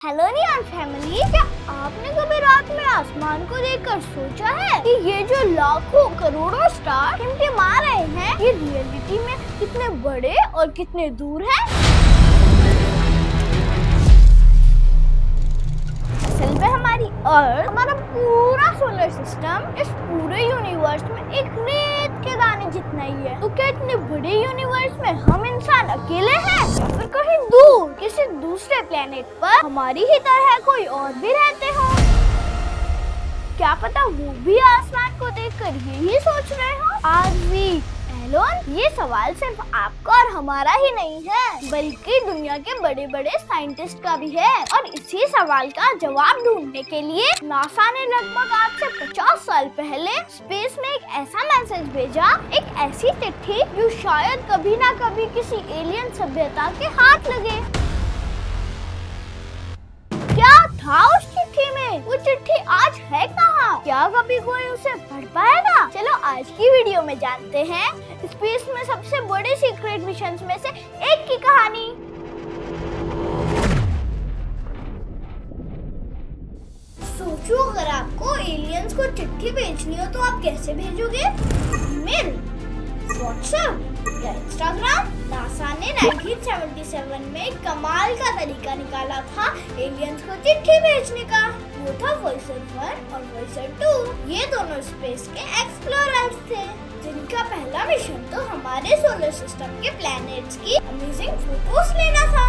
Hello neon family, क्या आपने कभी रात में आसमान को देखकर सोचा है कि ये जो लाखों करोड़ों स्टार टिमटिमा रहे हैं, ये रियलिटी में कितने बड़े और कितने दूर हैं? असल में हमारी अर्थ, हमारा पूरा सोलर सिस्टम इस पूरे यूनिवर्स में एक रेत के दाने जितना ही है। तो क्या इतने बड़े यूनिवर्स में हम इंसान अकेले हैं या फिर कहीं दूर किसी दूसरे प्लेनेट पर हमारी ही तरह कोई और भी रहते हो? क्या पता वो भी आसमान को देखकर यही सोच रहे हो, आर वी एलोन? ये सवाल सिर्फ आपका और हमारा ही नहीं है, बल्कि दुनिया के बड़े बड़े साइंटिस्ट का भी है। और इसी सवाल का जवाब ढूंढने के लिए नासा ने लगभग आज से 50 साल पहले स्पेस में एक ऐसा मैसेज भेजा, एक ऐसी चिट्ठी जो शायद कभी ना कभी किसी एलियन सभ्यता के हाथ लगे। क्या था उस चिट्ठी में? वो चिट्ठी आज है कहाँ? क्या कभी कोई उसे पढ़ पाएगा? चलो आज की वीडियो में जानते हैं स्पेस में सबसे बड़े सीक्रेट मिशन में से एक की कहानी। सोचो, अगर आपको एलियंस को चिट्ठी भेजनी हो तो आप कैसे भेजोगे? ईमेल, व्हाट्सएप या इंस्टाग्राम? नासा ने 1977 में कमाल का तरीका निकाला था एलियंस को चिट्ठी भेजने का। वो था वॉयेजर 1 और वॉयेजर 2। ये दोनों स्पेस के एक्सप्लोरर्स थे, जिनका पहला मिशन तो हमारे सोलर सिस्टम के प्लैनेट्स की अमेजिंग फोटोज लेना था।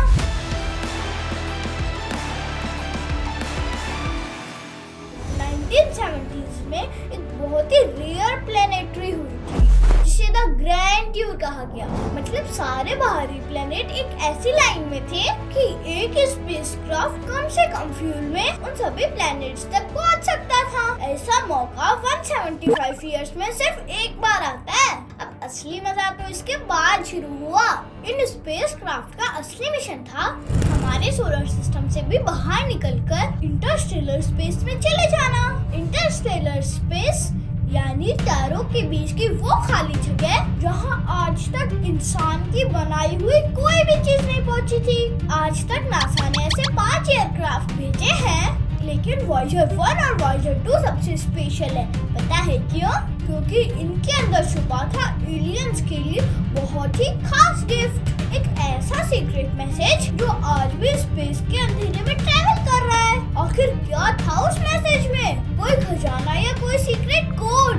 में एक बहुत ही रेयर प्लैनेटरी हुई थी, जिसे द ग्रैंड टूर कहा गया। मतलब सारे बाहरी प्लैनेट एक ऐसी लाइन में थे कि एक स्पेसक्राफ्ट कम से कम फ्यूल में उन सभी प्लैनेट्स तक पहुंच सकता था। ऐसा मौका 175 इयर्स में सिर्फ एक बार आता है। अब असली मजा तो इसके बाद शुरू हुआ। इन स्पेसक्राफ्ट का असली मिशन था हमारे सोलर सिस्टम से भी बाहर निकलकर इंटरस्टेलर स्पेस में चले जाना। इंटरस्टेलर स्पेस यानी तारों के बीच की वो खाली जगह जहां आज तक इंसान की बनाई हुई कोई भी चीज नहीं पहुंची थी। आज तक नासा ने ऐसे 5 एयरक्राफ्ट भेजे हैं, लेकिन वॉयेजर 1 और वॉयेजर 2 सबसे स्पेशल है। पता है क्यों? क्योंकि इनके अंदर छुपा था एलियंस के लिए बहुत ही खास गिफ्ट, एक ऐसा सीक्रेट मैसेज जो आज भी स्पेस के अंधेरे में ट्रैवल कर रहा है। आखिर क्या था उस मैसेज में? कोई खजाना या कोई सीक्रेट कोड?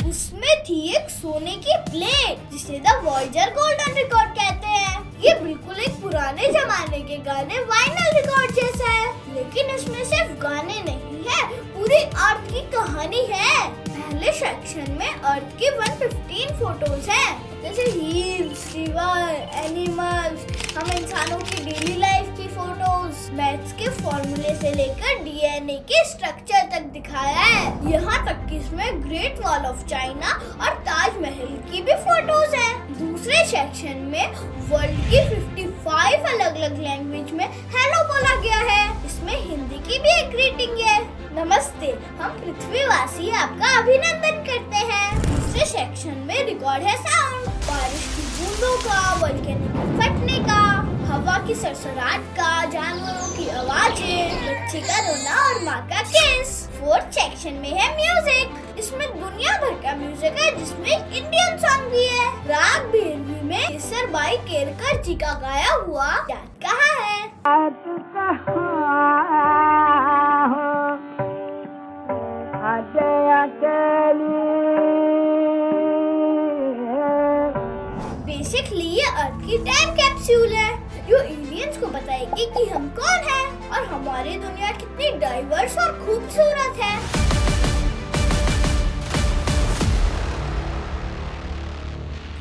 उसमें थी एक सोने की प्लेट, जिसे द वॉयेजर गोल्डन रिकॉर्ड कहते हैं। ये बिल्कुल एक पुराने जमाने के गाने वाइनल रिकॉर्ड जैसा है, लेकिन इसमें सिर्फ गाने नहीं है, पूरी अर्थ की कहानी है। पहले सेक्शन में अर्थ की 115 फोटोज हैं, जैसे हिल्स, रिवर, एनिमल्स, हम इंसानों की डेली लाइफ की फोटोज, मैथ्स के फॉर्मूले से लेकर डीएनए के स्ट्रक्चर तक दिखाया है। यहाँ तक कि इसमें ग्रेट वॉल ऑफ चाइना और ताजमहल की भी फोटोज हैं। दूसरे सेक्शन में वर्ल्ड की 55 अलग अलग लैंग्वेज में हेलो बोला गया है। इसमें हिंदी की भी एक ग्रीटिंग है, नमस्ते, हम पृथ्वीवासी आपका अभिनंदन करते हैं। दूसरे सेक्शन में रिकॉर्ड है साउंड, बारिश की बूंदों का, वोल्केनो फटने का, हवा की सरसराहट का, जानवरों की आवाजें, बच्चे का रोना और माँ का किस। फोर्थ सेक्शन में है म्यूजिक। इसमें दुनिया भर का म्यूजिक है, जिसमें इंडियन सॉन्ग भी है। राग भेरवी में केसर बाई केरकर जी का गाया हुआ याद कहाँ है? बेसिकली ये अर्थ की टाइम कैप्सूल है, जो एलियंस को बताएगी कि हम कौन हैं और हमारी दुनिया कितनी डाइवर्स और खूबसूरत है।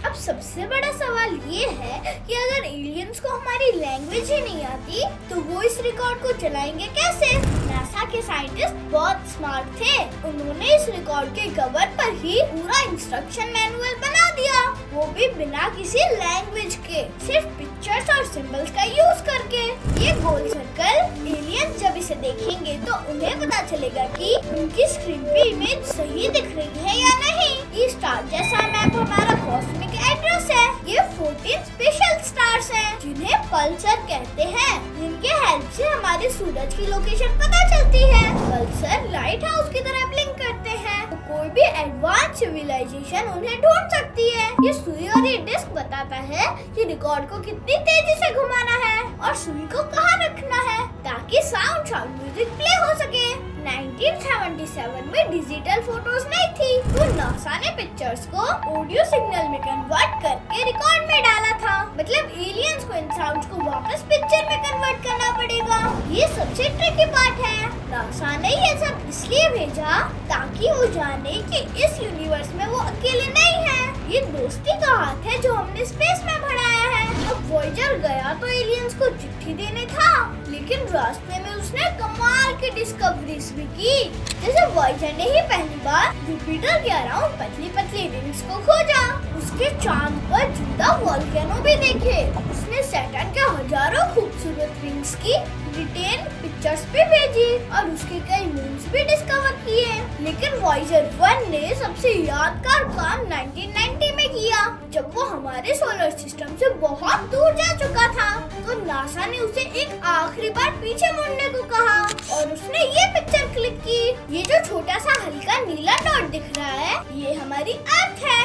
अब सबसे बड़ा सवाल ये है कि अगर एलियंस को हमारी लैंग्वेज ही नहीं आती, तो वो इस रिकॉर्ड को चलाएंगे कैसे? नासा के साइंटिस्ट बहुत स्मार्ट थे। उन्होंने इस रिकॉर्ड के कवर पर ही पूरा इंस्ट्रक्शन मैनुअल बना दिया, वो भी बिना किसी लैंग्वेज के, सिर्फ पिक्चर्स और सिंबल्स का यूज करके। ये गोल सर्कल एलियंस जब इसे देखेंगे तो उन्हें पता चलेगा कि उनकी स्क्रीन पे इमेज सही दिख रही है या नहीं। ये स्टार जैसा मैप हमारा कॉस्मिक एड्रेस है। ये 14 स्पेशल स्टार्स हैं जिन्हें पल्सर कहते हैं, जिनके हेल्प से हमारे सूरज की लोकेशन पता चलती है। पल्सर लाइट हाउस की तरह ब्लिंक करते हैं, तो कोई भी एडवांस सिविलाइजेशन उन्हें ढूंढ सकती है। ये सुई और ये डिस्क बताता है कि रिकॉर्ड को कितनी तेजी से घुमाना है और सुई को कहाँ रखना है ताकि साउंड म्यूजिक प्ले हो सके। 1977 में डिजिटल फोटोज नहीं थी, तो नासा ने पिक्चर्स को ऑडियो सिग्नल में कन्वर्ट करके रिकॉर्ड में डाला था। मतलब एलियंस को इन साउंड्स को वापस पिक्चर में कन्वर्ट करना पड़ेगा। ये सबसे ट्रिकी पार्ट है। नासा ने ये सब इसलिए भेजा ताकि वो जाने कि इस यूनिवर्स में वो अकेले नहीं है। ये दोस्ती का हाथ है जो हमने स्पेस में बढ़ाया है। अब वॉयेजर गया तो एलियंस को चिट्ठी देने था, लेकिन रास्ते में उसने कमाल की डिस्कवरीज भी की। जैसे वॉयेजर ने ही पहली बार जुपिटर के अराउंड पतली पतली रिंग्स को खोजा। उसके चांद पर जिंदा वोल्केनो भी देखे। उसने सैटर्न के हजारों खूबसूरत रिंग्स की डिटेल पिक्चर्स भी भेजी और उसके कई मून्स भी डिस्कवर किए। लेकिन वॉयेजर 1 ने सबसे यादगार काम 1990 में किया, जब वो हमारे सोलर सिस्टम से बहुत दूर जा चुका था। तो नासा ने उसे एक आखिरी बार पीछे मुड़ने को कहा और उसने ये पिक्चर क्लिक की। ये जो छोटा सा हल्का नीला डॉट दिख रहा है, ये हमारी अर्थ है।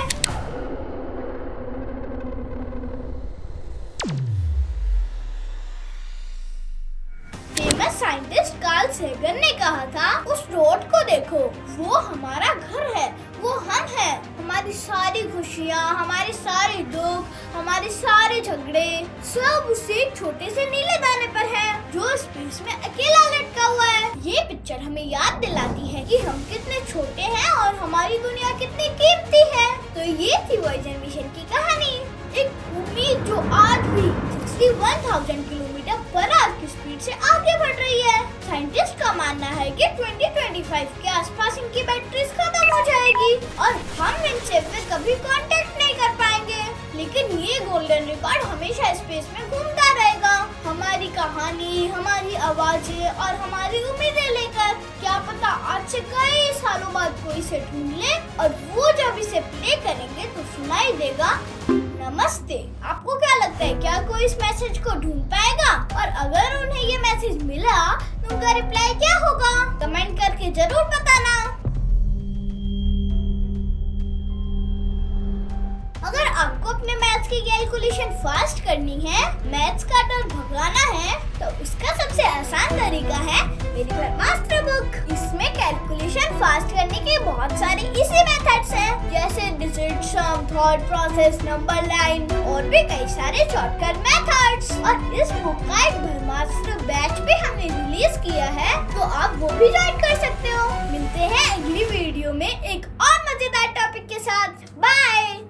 फेमस साइंटिस्ट कार्ल सेगन ने कहा था, उस रोड को देखो, वो हमारा घर है, वो हम हैं। हमारी सारी खुशियाँ, हमारे सारे दुख, हमारे सारे झगड़े सब उस एक छोटे से नीले दाने पर है जो स्पेस में अकेला लटका हुआ है। ये पिक्चर हमें याद दिलाती है कि हम कितने छोटे हैं और हमारी दुनिया कितनी कीमती है। तो ये थी वॉयेजर मिशन की कहानी। एक उम्मीद जो आज भी 61,000 किलोमीटर पर आवर की स्पीड से आगे बढ़ रही है। साइंटिस्ट का मानना है कि 2025 के आसपास इनकी बैटरीज खत्म हो जाएगी और हम इनसे फिर कभी कांटेक्ट नहीं कर पाएंगे। लेकिन ये गोल्डन रिकॉर्ड हमेशा स्पेस में घूमता रहेगा, हमारी कहानी, हमारी आवाजें और हमारी उम्मीदें लेकर। क्या पता आज से कई सालों बाद कोई इसे ढूंढ ले और वो जब इसे प्ले करेंगे तो सुनाई देगा, नमस्ते। आपको क्या लगता है, क्या कोई इस मैसेज को ढूंढ पाएगा? और अगर उन्हें ये मैसेज मिला तो उनका रिप्लाई क्या होगा? कमेंट करके जरूर बताना। अगर आपको अपने मैथ्स की कैलकुलेशन फास्ट करनी है, मैथ्स का डर भगाना है, तो उसका सबसे आसान तरीका है मेरी ब्रह्मास्त्र बुक। इसमें कैलकुलेशन फास्ट करने के बहुत सारे इजी मेथड्स हैं, जैसे डिजिट, सम, थॉट प्रोसेस, नंबर लाइन और भी कई सारे शॉर्टकट मेथड्स। और इस बुक का एक ब्रह्मास्त्र बैच भी हमने रिलीज किया है, तो आप वो भी ज्वाइन कर सकते हो। मिलते हैं अगली वीडियो में एक और मजेदार टॉपिक के साथ।